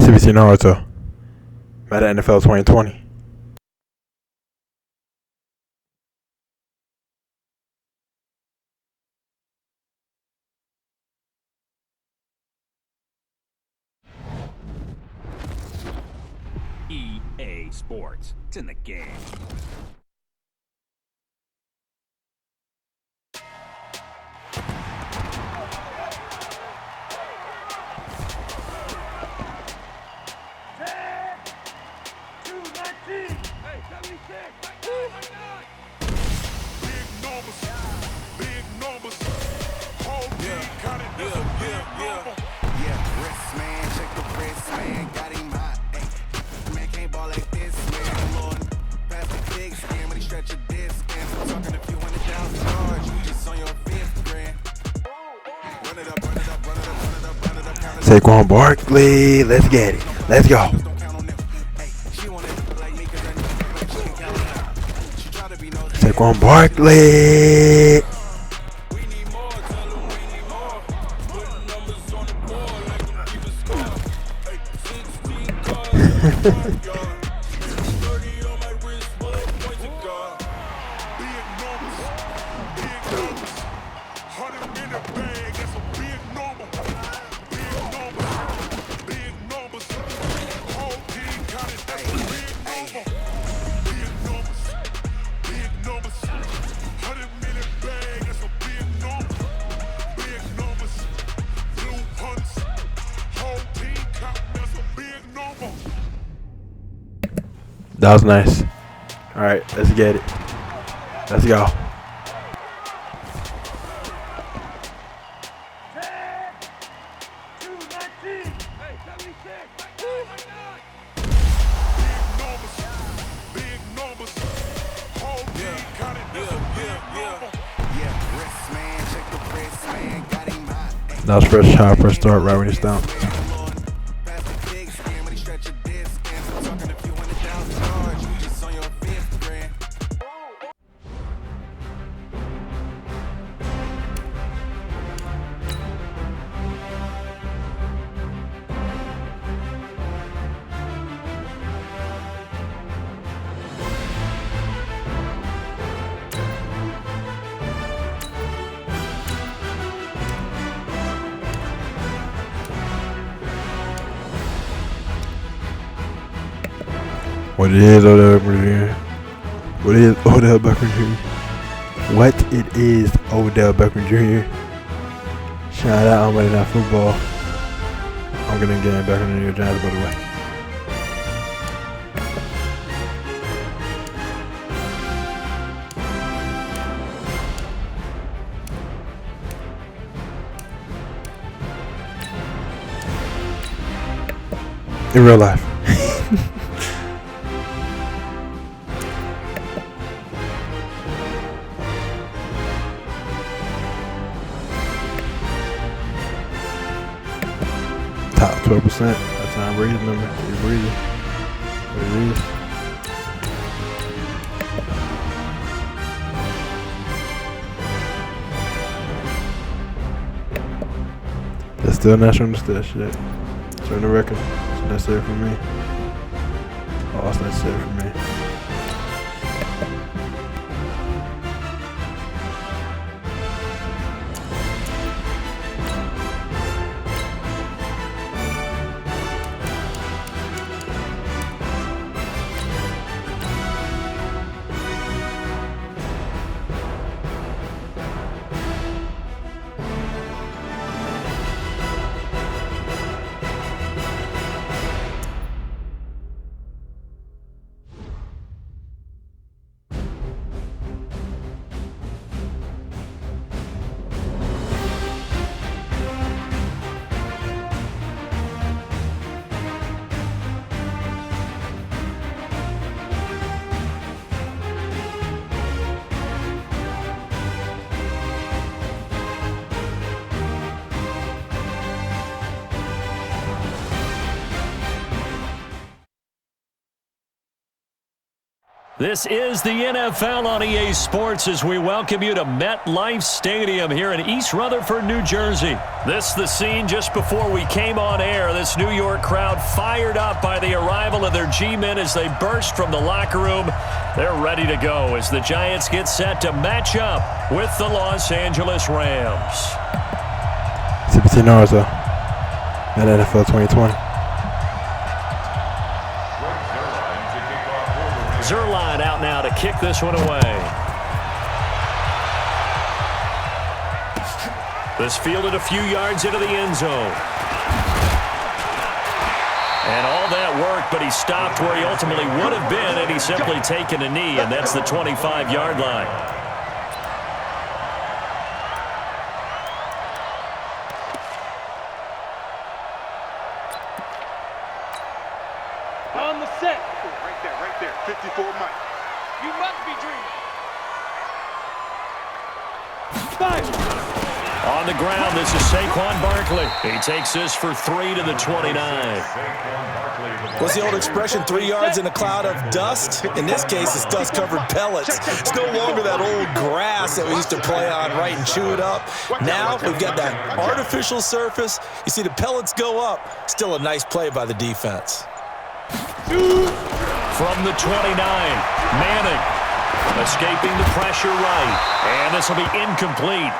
CBC Naruto. Madden NFL 2020. EA Sports. It's in the game. Saquon Barkley, let's get it. Let's go. Saquon Barkley. That was nice. All right, let's get it. Let's go. That was first shot, first start, right when he stomped. What it is, Odell Beckham Jr. What is Odell Beckham Jr.? What it is, Odell Beckham Jr. Shout out on Monday Night Football. I'm gonna get back in the New York Giants, by the way. In real life. Top 12%. That's Tom Brady's number. He's breathing. What it is. That's still not showing the stats yet. Showing the record. So that's it for me. Oh, that's necessary for me. This is the NFL on EA Sports as we welcome you to MetLife Stadium here in East Rutherford, New Jersey. This is the scene just before we came on air. This New York crowd fired up by the arrival of their G-men as they burst from the locker room. They're ready to go as the Giants get set to match up with the Los Angeles Rams. CBT Narza at NFL 2020. Zuerlein out now to kick this one away. This fielded a few yards into the end zone. And all that work, but he stopped where he ultimately would have been, and he's simply taken a knee, and that's the 25-yard line. On the set. Right there. 54 Mike. You must be dreaming. 5. On the ground, this is Saquon Barkley. He takes this for 3 to the 29. What's the old expression, 3 yards in a cloud of dust? In this case, it's dust-covered pellets. It's no longer that old grass that we used to play on, right, and chew it up. Now we've got that artificial surface. You see the pellets go up. Still a nice play by the defense. From the 29, Manning escaping the pressure right. And this will be incomplete.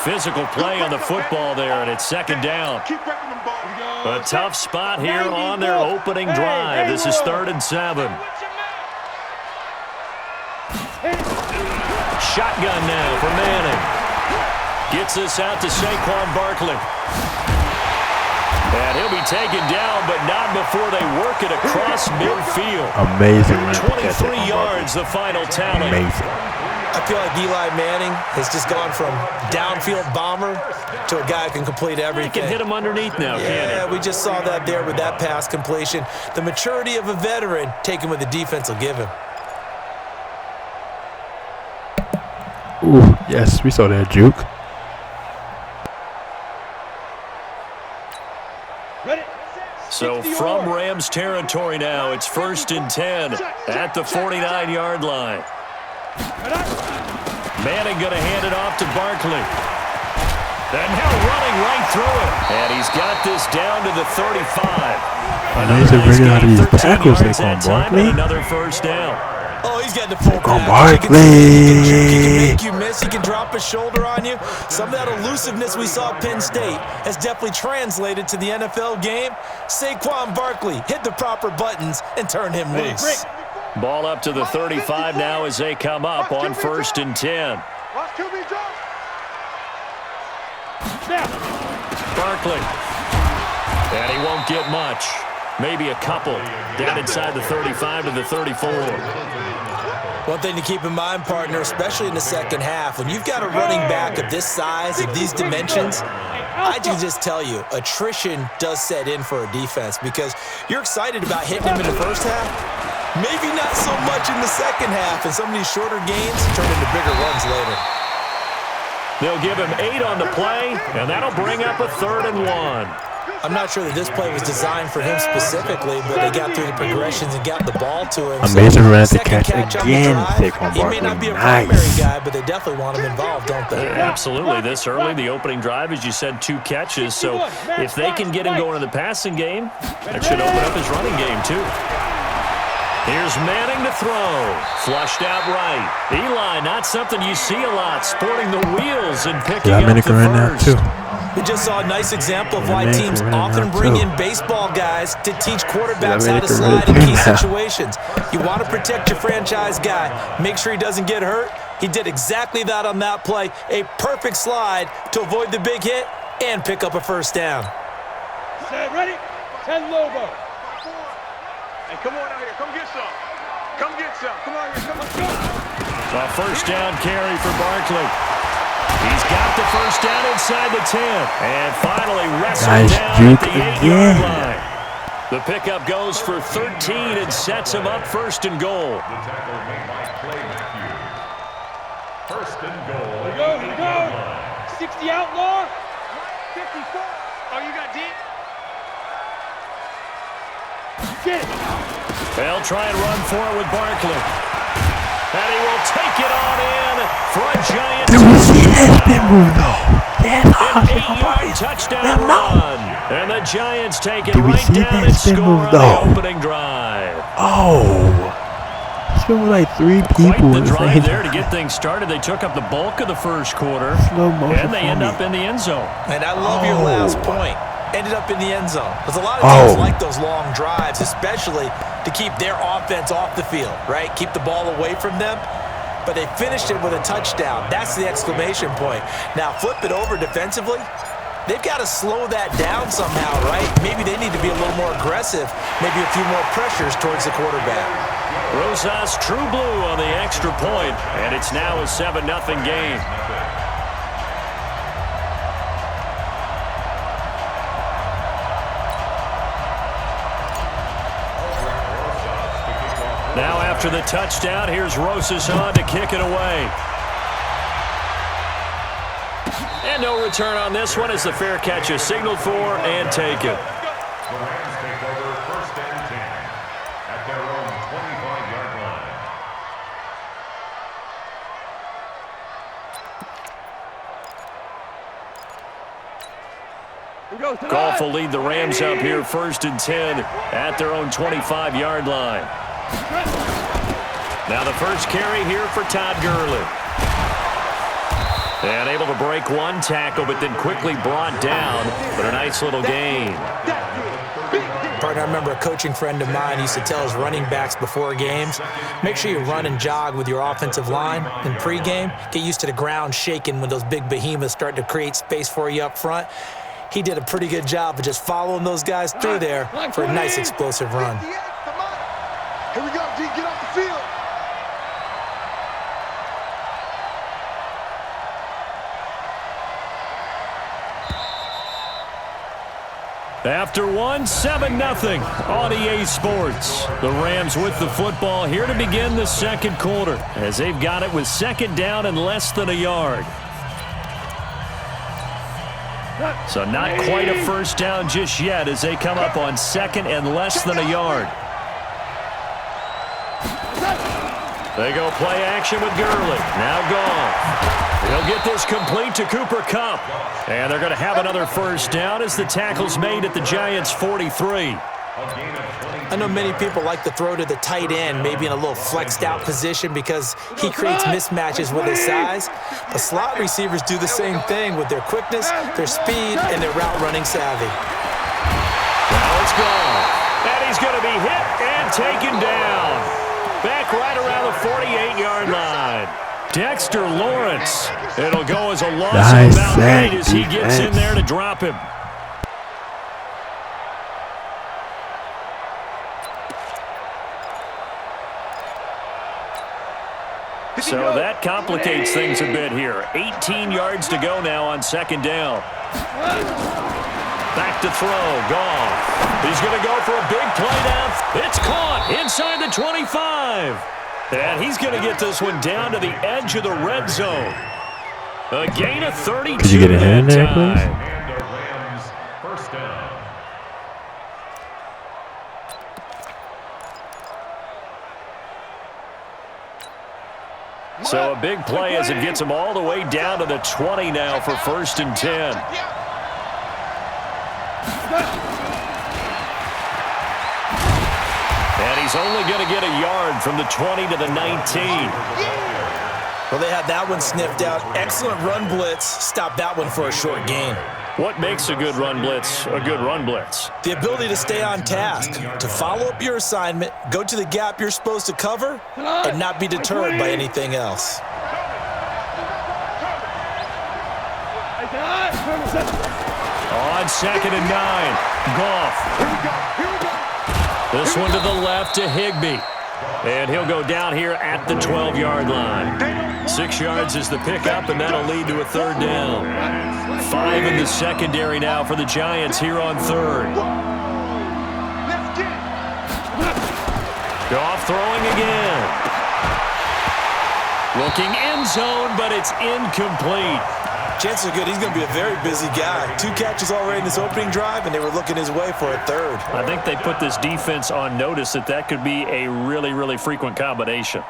Physical play on the football there, and it's second down. A tough spot here on their opening drive. This is 3rd and 7. Shotgun now for Manning. Gets this out to Saquon Barkley. And he'll be taken down, but not before they work it across midfield. Amazing. 23 yards, the final tally. Amazing. I feel like Eli Manning has just gone from downfield bomber to a guy who can complete everything. He can hit him underneath now, can't Yeah, we just saw that there with that pass completion. The maturity of a veteran taken what the defense will give him. Ooh, yes, we saw that juke. So from Rams territory now, it's 1st and 10 at the 49-yard line. Manning going to hand it off to Barkley. And now running right through it. And he's got this down to the 35. Amazing bringing out of these tackles, Saquon Barkley. Another first down. Oh, he's got the full Saquon package. Barkley. He can make you miss. He can drop his shoulder on you. Some of that elusiveness we saw at Penn State has definitely translated to the NFL game. Saquon Barkley hit the proper buttons and turned him loose. Ball up to the 35 now as they come up on 1st and 10. Barkley. And he won't get much. Maybe a couple. Down inside the 35 to the 34. One thing to keep in mind, partner, especially in the second half, when you've got a running back of this size, of these dimensions, I can just tell you, attrition does set in for a defense because you're excited about hitting him in the first half. Maybe not so much in the second half, and some of these shorter gains turn into bigger runs later. They'll give him 8 on the play, and that'll bring up a 3rd and 1. I'm not sure that this play was designed for him specifically, but they got through the progressions and got the ball to him. Amazing so, run to catch on again, the drive, Saquon he may Barkley. not be a primary Nice. guy, but they definitely want him involved, don't they? Absolutely. This early, the opening drive, as you said, 2 catches. So if they can get him going in the passing game, that should open up his running game too. Here's Manning to throw. Flushed out right. Eli, not something you see a lot, sporting the wheels and picking up the first. We just saw a nice example of why teams often bring in baseball guys to teach quarterbacks how to slide in key situations. You want to protect your franchise guy. Make sure he doesn't get hurt. He did exactly that on that play. A perfect slide to avoid the big hit and pick up a first down. Set, ready? 10 Lobo. Hey, come on out here. Come get some. Come get some. Come on here. Come on. Go. A first down carry for Barkley. He's got the first down inside the 10. And finally wrestled down at the 8-yard line. The pickup goes for 13 and sets him up 1st and goal. First and goal. Here we go, here we go. 60 outlaw. 54. Oh, you got deep? Get it. They'll try and run for it with Barkley. And he will take it on in for a Giants. Did we see that spin move though? That's An awesome. 8-yard touchdown run. And the Giants take it Did we right see down that and spin score move, on though? the opening drive. Oh. Spin with like 3 Quite people the in the drive same there to time. get things started. They took up the bulk of the first quarter. Slow motion And they end for up me. in the end zone. And I love your last point. Ended up in the end zone. Because a lot of teams like those long drives, especially to keep their offense off the field, right? Keep the ball away from them. But they finished it with a touchdown. That's the exclamation point. Now, flip it over defensively. They've got to slow that down somehow, right? Maybe they need to be a little more aggressive. Maybe a few more pressures towards the quarterback. Rosas True Blue on the extra point, and it's now a 7-0 game. Now after the touchdown, here's Rosas on to kick it away. And no return on this one as the fair catch is signaled for and taken. The Rams take over 1st and 10 at their own 25-yard line. Goff will lead the Rams up here 1st and 10 at their own 25-yard line. Now the first carry here for Todd Gurley. And able to break one tackle, but then quickly brought down. But a nice little gain. Partner, I remember a coaching friend of mine used to tell his running backs before games, make sure you run and jog with your offensive line in pregame. Get used to the ground shaking when those big behemoths start to create space for you up front. He did a pretty good job of just following those guys through there for a nice explosive run. Here we go, D. Get off the field. After one, 7-0 on EA Sports. The Rams with the football here to begin the second quarter as they've got it with 2nd down and less than a yard. So not quite a 1st down just yet as they come up on 2nd and less than a yard. They go play action with Gurley. Now Goff. He'll get this complete to Cooper Kupp. And they're going to have another 1st down as the tackle's made at the Giants' 43. I know many people like to throw to the tight end, maybe in a little flexed out position because he creates mismatches with his size. But slot receivers do the same thing with their quickness, their speed, and their route running savvy. Now it's Goff. And he's going to be hit and taken down. Back right around the 48-yard line. Dexter Lawrence. It'll go as a loss of about 8 as he gets in there to drop him. So that complicates things a bit here. 18 yards to go now on 2nd down. Back to throw. Goff. He's going to go for a big play down. It's caught inside the 25. And he's going to get this one down to the edge of the red zone. A gain of 32. Could you get a hand in there, please? And the Rams 1st down. So a big play as it gets him all the way down to the 20 now for 1st and 10. And he's only going to get a yard from the 20 to the 19. Well, they had that one sniffed out. Excellent run blitz. Stop that one for a short gain. What makes a good run blitz a good run blitz? The ability to stay on task, to follow up your assignment, go to the gap you're supposed to cover, and not be deterred by anything else. On 2nd and 9, Goff. This one to the left to Higbee. And he'll go down here at the 12-yard line. 6 yards is the pickup, and that'll lead to a 3rd down. 5 in the secondary now for the Giants here on 3rd. Goff throwing again. Looking end zone, but it's incomplete. Chances are good he's going to be a very busy guy. 2 catches already in this opening drive, and they were looking his way for a 3rd. I think they put this defense on notice that could be a really, really frequent combination.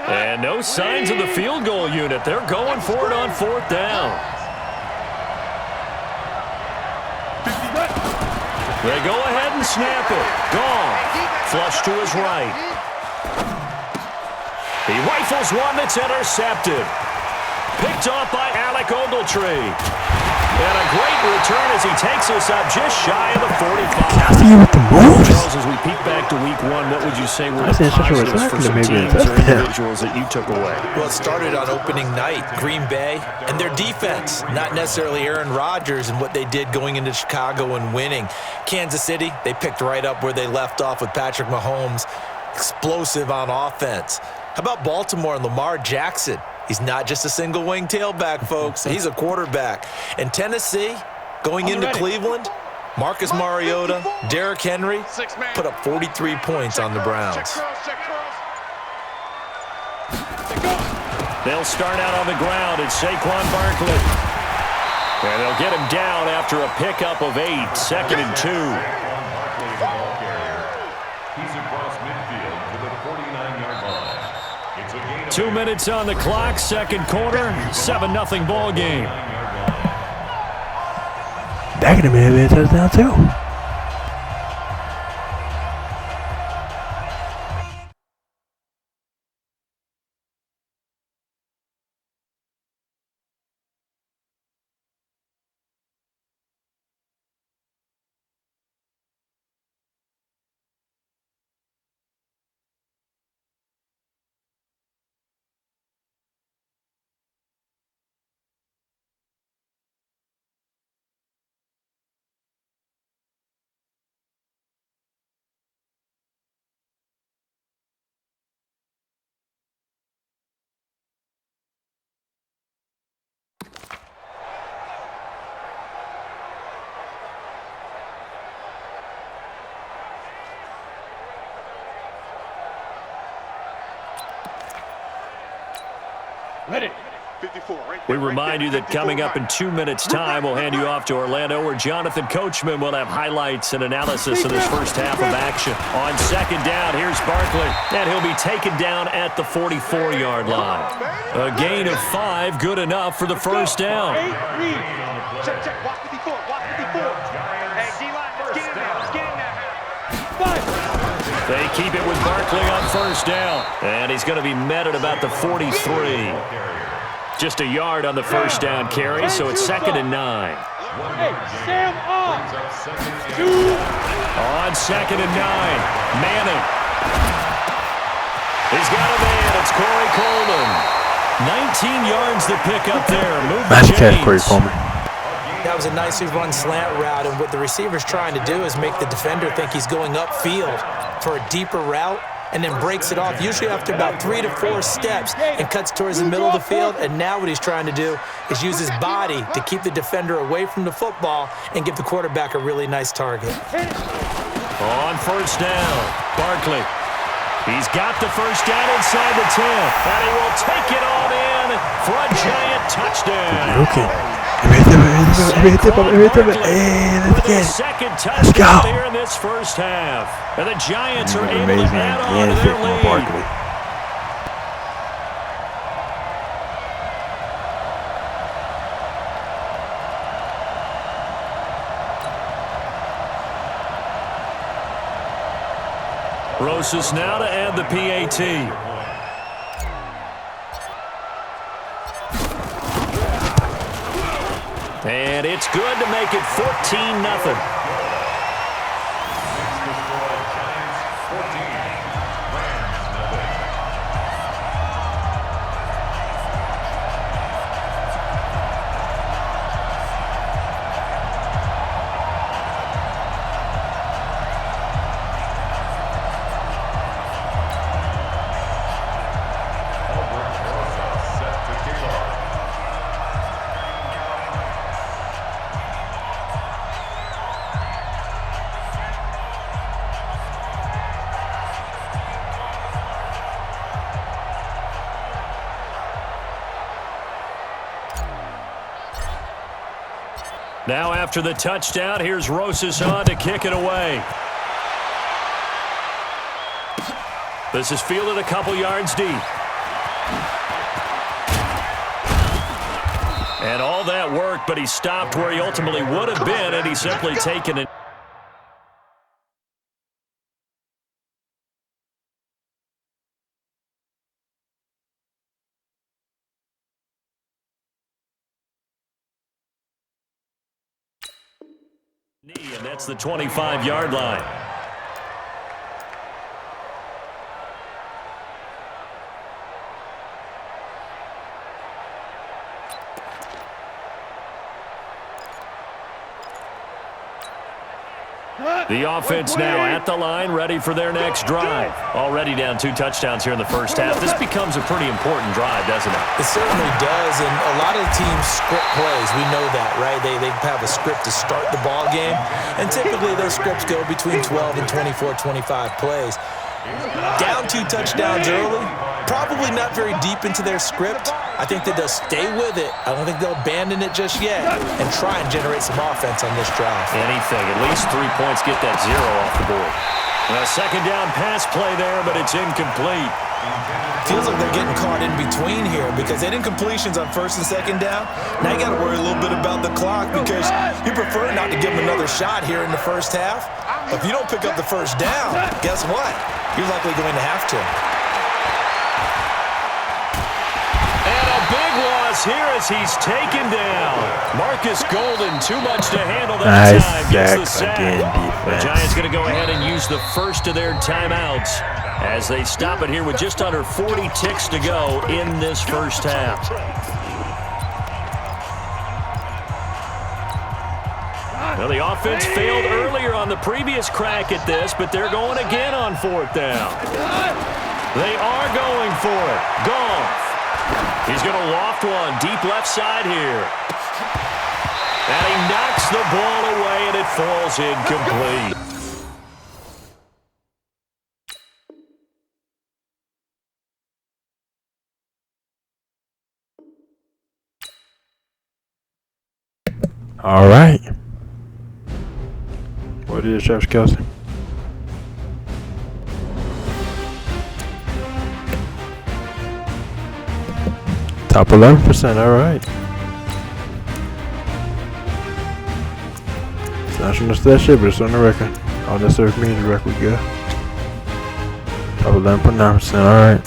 And no signs of the field goal unit. They're going for it on 4th down. They go ahead and snap it. Gone. Flush to his right. He rifles one that's intercepted. Picked off by Alec Ogletree. And a great return as he takes us up just shy of the 45. See you with the moves. Charles, as we peek back to week 1, what would you say were the That's such a positives return for to some maybe teams a or touchdown. individuals that you took away? Well, it started on opening night, Green Bay, and their defense, not necessarily Aaron Rodgers and what they did going into Chicago and winning. Kansas City, they picked right up where they left off with Patrick Mahomes, explosive on offense. How about Baltimore and Lamar Jackson? He's not just a single-wing tailback, folks. He's a quarterback. And Tennessee, going into Cleveland, Marcus Mariota, Derrick Henry put up 43 points on the Browns. They'll start out on the ground. It's Saquon Barkley. And they'll get him down after a pickup of 8, 2nd and 2. He's across midfield to the 49-yard line. It's a gain of 2 minutes on the clock, 2nd quarter, 7-0 ball game. That could have been a touchdown too. Ready. 54, right We there, right remind there. you that coming up in 2 minutes' time, we'll hand you off to Orlando, where Jonathan Coachman will have highlights and analysis of this first half of action. On 2nd down, here's Barkley, and he'll be taken down at the 44-yard line. A gain of 5, good enough for the first down. 8, read. Check, check. Watch 54. Watch 54. Hey, D-line, let's get in there. Let's get in there. 5. They keep it with Barkley on 1st down, and he's going to be met at about the 43. Just a yard on the 1st down carry, so it's 2nd and 9. Hey, Sam on. 2. On 2nd and 9, Manning. He's got a man. It's Corey Coleman. 19 yards to pick up there. Move the Nice catch, Corey chains. Coleman. That was a nicely run slant route, and what the receiver's trying to do is make the defender think he's going upfield for a deeper route, and then breaks it off, usually after about 3 to 4 steps, and cuts towards the middle of the field. And now what he's trying to do is use his body to keep the defender away from the football and give the quarterback a really nice target. On 1st down, Barkley. He's got the 1st down inside the 10, and he will take it on in for a giant touchdown. Okay. Hey, let's get it. Second Let's touchdown go. here in this first half. And the Giants are able Amazing. to add on Yeah, to their Saquon lead. Barkley. Rosas now to add the PAT. And it's good to make it 14-0. Now after the touchdown, here's Rosas on to kick it away. This is fielded a couple yards deep. And all that worked, but he stopped where he ultimately would have been, and he's simply taken it. And that's the 25-yard line. The offense now at the line, ready for their next drive. Already down 2 touchdowns here in the first half. This becomes a pretty important drive, doesn't it? It certainly does, and a lot of the teams script plays. We know that, right? They have a script to start the ball game, and typically those scripts go between 12 and 24, 25 plays. Down 2 touchdowns early, probably not very deep into their script. I think that they'll stay with it. I don't think they'll abandon it just yet and try and generate some offense on this drive. Anything, at least 3 points, get that 0 off the board. A second down pass play there, but it's incomplete. Feels like they're getting caught in between here because they didn't completions on 1st and 2nd down. Now you got to worry a little bit about the clock because you prefer not to give them another shot here in the first half. If you don't pick up the 1st down, guess what? You're likely going to have to. And a big loss here as he's taken down. Marcus Golden, too much to handle that time. Gets the sack. The Giants going to go ahead and use the first of their timeouts as they stop it here with just under 40 ticks to go in this first half. Well, the offense failed earlier on the previous crack at this, but they're going again on 4th down. They are going for it. Goff. He's going to loft one deep left side here. And he knocks the ball away, and it falls incomplete. All right. What is Travis Kelce? Top 11%, all right. It's not showing us that shit, but it's on the record. All that serves me the record, good. Top 11.9%, all right.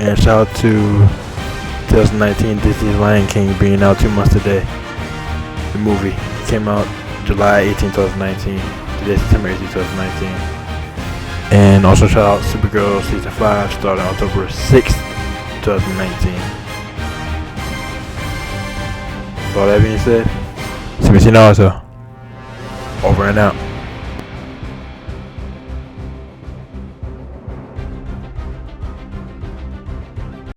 And shout out to 2019 Disney's Lion King being out 2 months today. The movie came out July 18, 2019. Today, September 18, 2019. And also shout out Supergirl Season 5 starting October 6th, 2019. With all that being said, see you Naruto. Over and out.